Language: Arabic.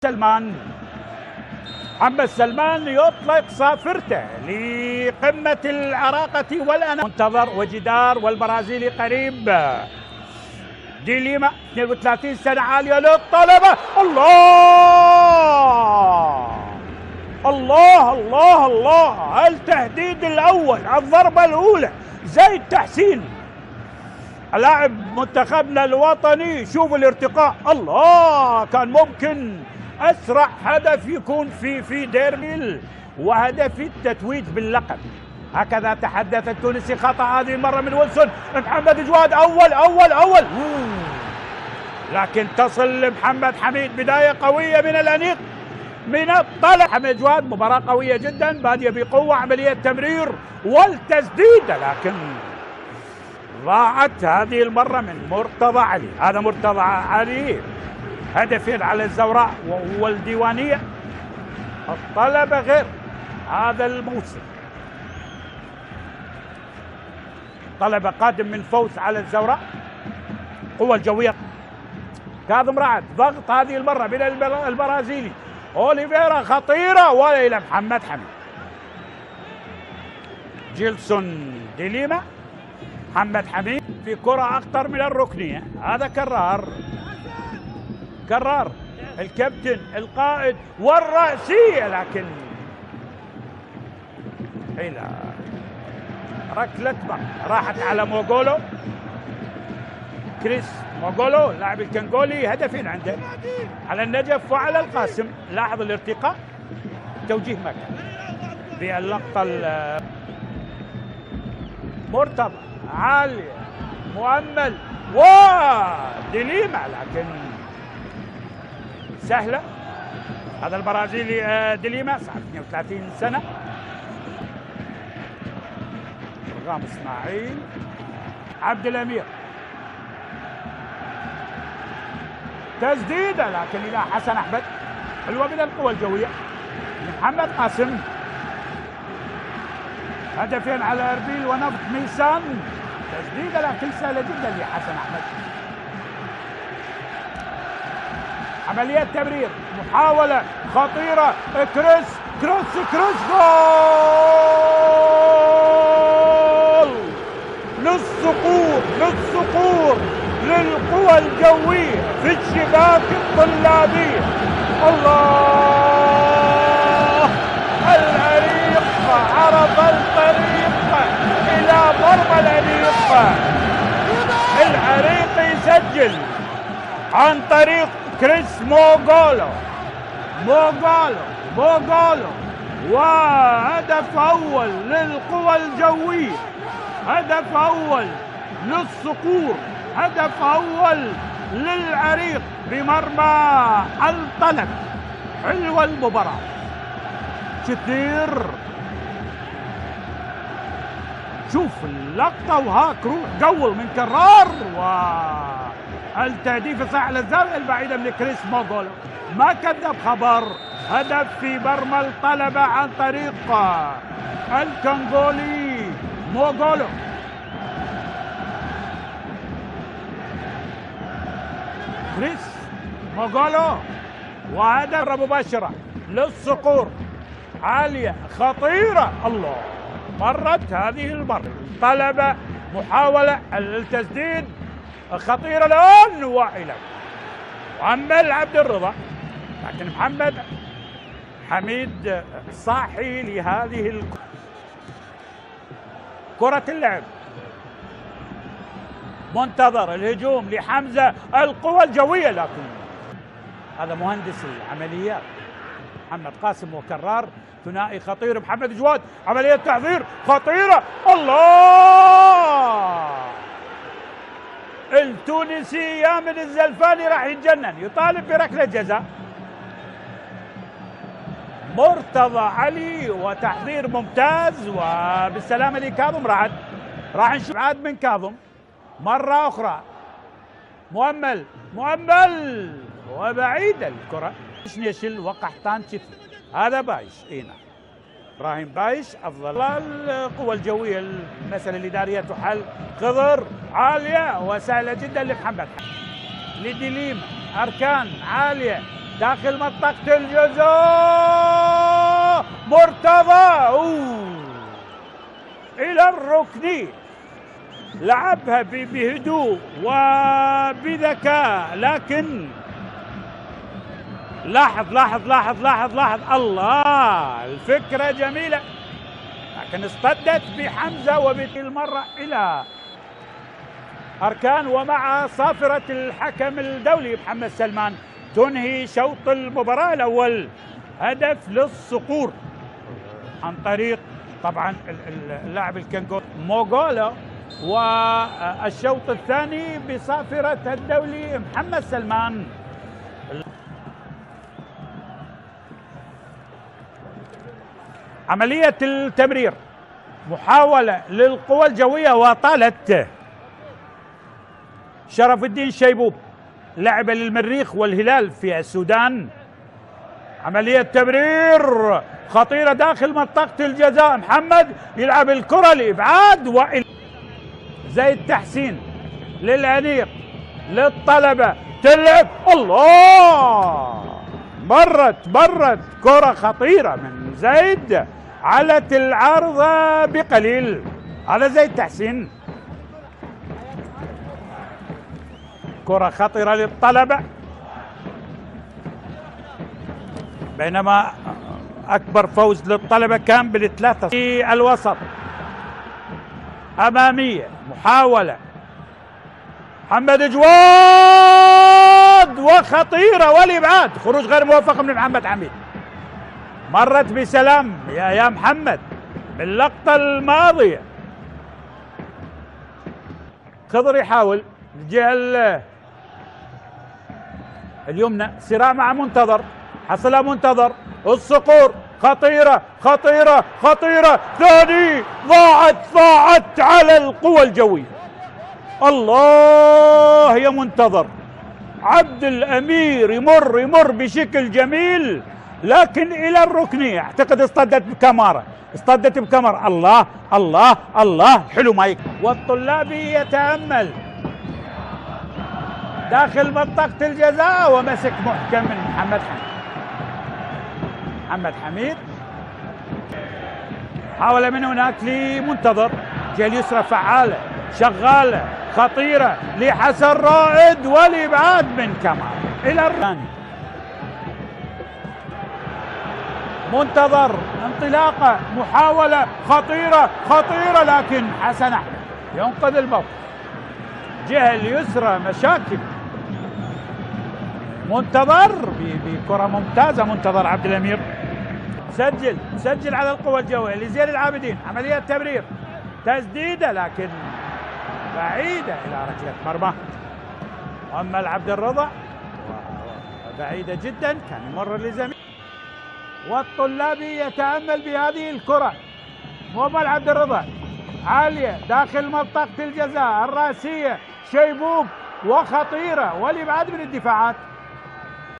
سلمان. محمد سلمان يطلق صافرته لقمة العراقة والأنا منتظر وجدار والبرازيلي قريب. دي ليما 32 سنة عالية للطلبة. الله الله الله الله، التهديد الأول، الضربة الأولى زيد تحسين لاعب منتخبنا الوطني. شوفوا الارتقاء، الله كان ممكن أسرع هدف يكون في ديربي وهدف التتويج باللقب. هكذا تحدث التونسي. خطأ هذه المرة من ويلسون. محمد جواد أول لكن تصل لمحمد حميد. بداية قوية من الأنيق من الطلع. محمد جواد مباراة قوية جدا، بادية بقوة، عملية تمرير والتسديدة، لكن ضاعت هذه المرة من مرتضى علي. هذا مرتضى علي هدفين على الزوراء والديوانية. الطلبة غير هذا الموسم. طلبة قادم من فوز على الزوراء. قوة الجوية. كاظم رعد ضغط هذه المرة من البرازيلي. أوليفيرا خطيرة وإلى محمد حميد. جيلسون دي ليما. محمد حميد في كرة أخطر من الركنية. هذا كرار الكابتن القائد والرأسية، لكن إلى ركلة مرمى راحت على موغولو. كريس موغولو لاعب الكنغولي هدفين عنده على النجف وعلى القاسم. لاحظ الارتقاء، توجيه مكان باللقطة. مرتضى عالية مؤمل وديليما، لكن سهلة. هذا البرازيلي ديليما صار 32 سنة. رغام اسماعيل. عبد الأمير تسديدة، لكن إلى حسن أحمد. حلوة من القوة الجوية. محمد قاسم هدفين على أربيل ونفط ميسان. تسديدة لكن سهلة جدا لحسن أحمد. عملية تمرير، محاولة خطيرة. كروس جول. للصقور للقوى الجوية في الشباك الطلابية. الله، العريق عرض الطريق إلى مرمى العريق. العريق يسجل عن طريق كريس موغولو. وهدف أول للقوى الجوية، هدف أول للصقور، هدف أول للعريق بمرمى الطلب. حلوة المباراة كثير. شوف اللقطة وهاك روح جول من كرار. والتهديف صح على الزاوية البعيدة من كريس موغولو. ما كذب خبر. هدف في مرمى الطلبة عن طريق الكنغولي موغولو. كريس موغولو وهدف مباشرة للصقور. عالية خطيرة. الله، مرت هذه المرة. طلبة محاولة التسديد خطيرة الآن وإلى وعمل عبد الرضا، لكن محمد حميد صاحي لهذه كرة اللعب. منتظر الهجوم لحمزة. القوة الجوية، لكن هذا مهندس العمليات محمد قاسم وكرار. ثنائي خطير. محمد جواد عملية تحضير خطيرة. الله، التونسي يامن الزلفاني راح يتجنن. يطالب بركلة جزاء. مرتضى علي وتحضير ممتاز وبالسلامة لكاظم رعد. راح نشوف عاد من كاظم مرة أخرى. مؤمل وبعيدة الكرة. شنيشل وقحطان شفي. هذا بايش. نعم، إبراهيم بايش أفضل. القوة الجوية المسألة الإدارية تحل. خضر عالية وسهلة جدا لمحمد. لديليما أركان عالية داخل منطقة الجزاء مرتضى إلى الركن، لعبها بهدوء وبذكاء، لكن لاحظ لاحظ لاحظ لاحظ لاحظ، الله الفكرة جميلة، لكن اصطدت بحمزة وبالمرة إلى أركان، ومع صافرة الحكم الدولي محمد سلمان تنهي شوط المباراة الأول، هدف للصقور عن طريق طبعا اللاعب الكنغوري موغولا، والشوط الثاني بصافرة الدولي محمد سلمان. عملية التمرير، محاولة للقوى الجوية وطالت شرف الدين شيبوب، لعب للمريخ والهلال في السودان. عملية تمرير خطيرة داخل منطقة الجزاء، محمد يلعب الكرة لإبعاد زيد تحسين للعنيق للطلبة، تلعب الله، مرت كرة خطيرة من زيد، علت العارضة بقليل على زيد تحسين. كرة خطيرة للطلبة، بينما أكبر فوز للطلبة كان بالثلاثة. في الوسط أمامية، محاولة محمد جواد وخطيرة والإبعاد، خروج غير موفق من محمد حميد، مرت بسلام يا محمد باللقطة الماضية. خضر يحاول الجهة اليمنى، صراع مع منتظر، حصلها منتظر، الصقور خطيرة خطيرة خطيرة، ثاني ضاعت على القوى الجوية، الله يا منتظر، عبد الأمير يمر بشكل جميل، لكن إلى الركنية، أعتقد اصطدت بكاميرا، الله الله الله، حلو مايك. والطلابي يتأمل داخل منطقة الجزاء ومسك محكم من محمد حميد، حاول من هناك لمنتظر، جهة اليسرى فعالة شغالة خطيرة لحسن رائد، والإبعاد من كمال إلى الثاني. منتظر انطلاقة، محاولة خطيرة لكن حسن أحمد ينقذ الموقف. جهة اليسرى مشاكل، منتظر بكرة ممتازة، منتظر عبد الأمير سجل على القوى الجوية لزين العابدين. عملية تمرير، تسديدة لكن بعيدة إلى ركلة مرمى. أما عبد الرضا بعيدة جدا، كان يمر لزميل. والطلابي يتأمل بهذه الكرة، مؤمل عبد الرضا عالية داخل منطقة الجزاء الرأسية، شيبوب وخطيرة والإبعاد من الدفاعات.